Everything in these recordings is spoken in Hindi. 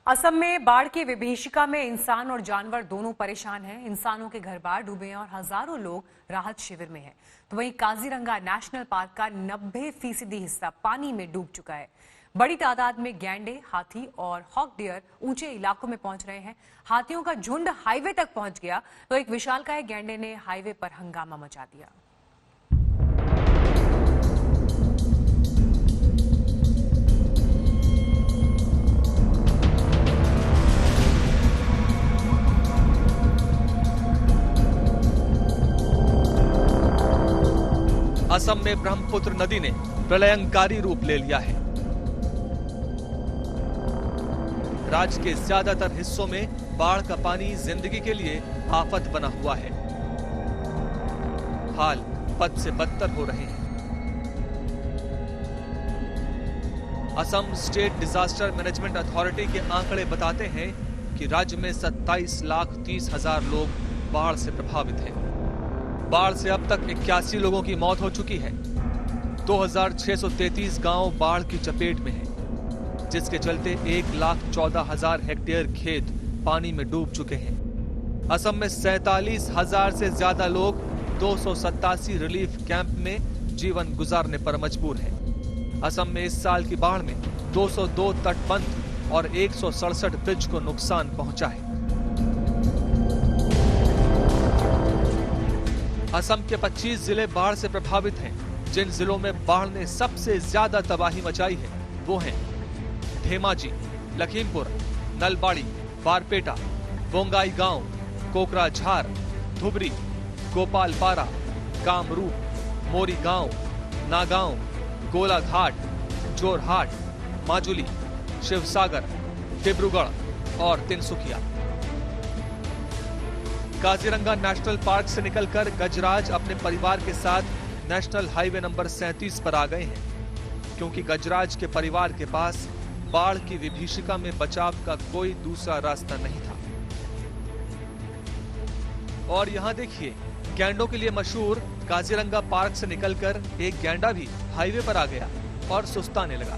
असम में बाढ़ की विभीषिका में इंसान और जानवर दोनों परेशान हैं। इंसानों के घर बार डूबे हैं और हजारों लोग राहत शिविर में हैं। तो वहीं काजीरंगा नेशनल पार्क का 90% हिस्सा पानी में डूब चुका है। बड़ी तादाद में गैंडे, हाथी और हॉक डियर ऊंचे इलाकों में पहुंच रहे हैं। हाथियों का झुंड हाईवे तक पहुंच गया तो एक विशालकाय गैंडे ने हाईवे पर हंगामा मचा दिया। असम में ब्रह्मपुत्र नदी ने प्रलयंकारी रूप ले लिया है। राज्य के ज्यादातर हिस्सों में बाढ़ का पानी जिंदगी के लिए आफत बना हुआ है। हाल बद से बदतर हो रहे हैं। Assam state disaster management authority के आंकड़े बताते हैं कि राज्य में 27,30,000 लोग बाढ़ से प्रभावित हैं। बाढ़ से अब तक 81 लोगों की मौत हो चुकी है। 2,633 गांव बाढ़ की चपेट में हैं, जिसके चलते 1,14,000 हेक्टेयर खेत पानी में डूब चुके हैं। असम में 47,000 से ज्यादा लोग 287 रिलीफ कैंप में जीवन गुजारने पर मजबूर हैं। असम में इस साल की बाढ़ में 202 तटबंध और 167 ब्रिज को नुकसान पहुंचा है। असम के 25 जिले बाढ़ से प्रभावित हैं। जिन जिलों में बाढ़ ने सबसे ज्यादा तबाही मचाई है वो हैं धेमाजी, लखीमपुर, नलबाड़ी, बारपेटा, बोंगाई गांव, कोकराझार, धुबरी, गोपालपारा, कामरूप, मोरी गांव, नागांव, गोलाघाट, जोरहाट, माजुली, शिवसागर, डिब्रूगढ़ और तिनसुकिया। काजीरंगा नेशनल पार्क से निकलकर गजराज अपने परिवार के साथ नेशनल हाईवे नंबर 37 पर आ गए हैं, क्योंकि गजराज के परिवार के पास बाढ़ की विभीषिका में बचाव का कोई दूसरा रास्ता नहीं था। और यहाँ देखिए, गैंडों के लिए मशहूर काजीरंगा पार्क से निकलकर एक गैंडा भी हाईवे पर आ गया और सुस्ताने लगा।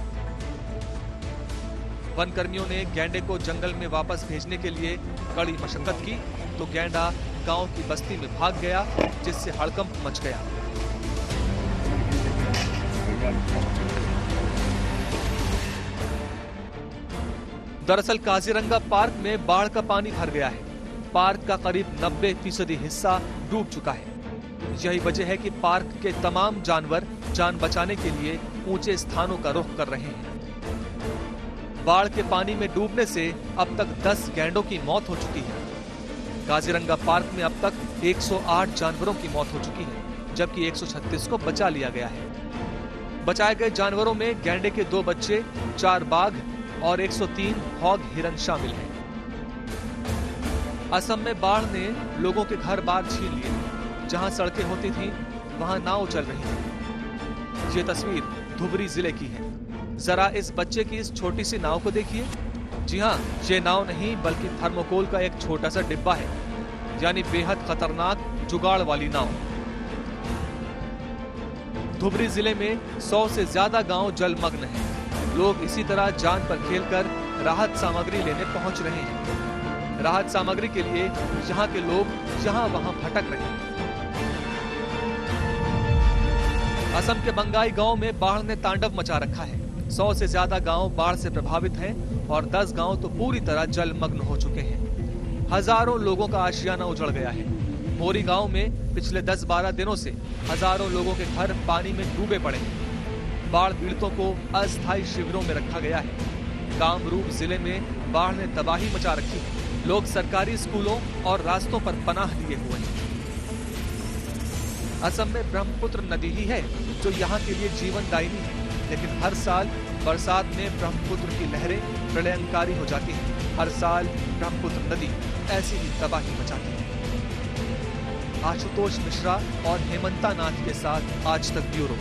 वन कर्मियों ने गैंडे को जंगल में वापस भेजने के लिए कड़ी मशक्कत की तो गैंडा गांव की बस्ती में भाग गया, जिससे हड़कंप मच गया। दरअसल काजीरंगा पार्क में बाढ़ का पानी भर गया है। पार्क का करीब 90% हिस्सा डूब चुका है। यही वजह है कि पार्क के तमाम जानवर जान बचाने के लिए ऊंचे स्थानों का रुख कर रहे हैं। बाढ़ के पानी में डूबने से अब तक 10 गैंडों की मौत हो चुकी है। काजीरंगा पार्क में अब तक 108 जानवरों की मौत हो चुकी है, जबकि 136 को बचा लिया गया है। बचाए गए जानवरों में गैंडे के 2 बच्चे, 4 बाघ और 103 हॉग हिरन शामिल हैं। असम में बाढ़ ने लोगों के घर बार छीन लिए। जहां सड़कें होती थी वहां नाव चल रही है। ये तस्वीर धुबरी जिले की है। जरा इस बच्चे की इस छोटी सी नाव को देखिए। जी हाँ, ये नाव नहीं बल्कि थर्मोकोल का एक छोटा सा डिब्बा है, यानी बेहद खतरनाक जुगाड़ वाली नाव। धुबरी जिले में 100 से ज्यादा गांव जलमग्न हैं। लोग इसी तरह जान पर खेलकर राहत सामग्री लेने पहुंच रहे हैं। राहत सामग्री के लिए यहाँ के लोग यहाँ वहां भटक रहे हैं। असम के बंगाई गांव में बाढ़ ने तांडव मचा रखा है। 100 से ज्यादा गांव बाढ़ से प्रभावित हैं और 10 गांव तो पूरी तरह जलमग्न हो चुके हैं। हजारों लोगों का आशियाना उजड़ गया है। मोरी गांव में पिछले 10-12 दिनों से हजारों लोगों के घर पानी में डूबे पड़े हैं। बाढ़ पीड़ितों को अस्थायी शिविरों में रखा गया है। कामरूप जिले में बाढ़ ने तबाही मचा रखी है। लोग सरकारी स्कूलों और रास्तों पर पनाह लिए हुए हैं। असम में ब्रह्मपुत्र नदी ही है जो यहाँ के लिए जीवनदायिनी है, लेकिन हर साल बरसात में ब्रह्मपुत्र की लहरें प्रलयंकारी हो जाती हैं। हर साल ब्रह्मपुत्र नदी ऐसी ही तबाही मचाती है। आशुतोष मिश्रा और हेमंता नाथ के साथ आज तक ब्यूरो।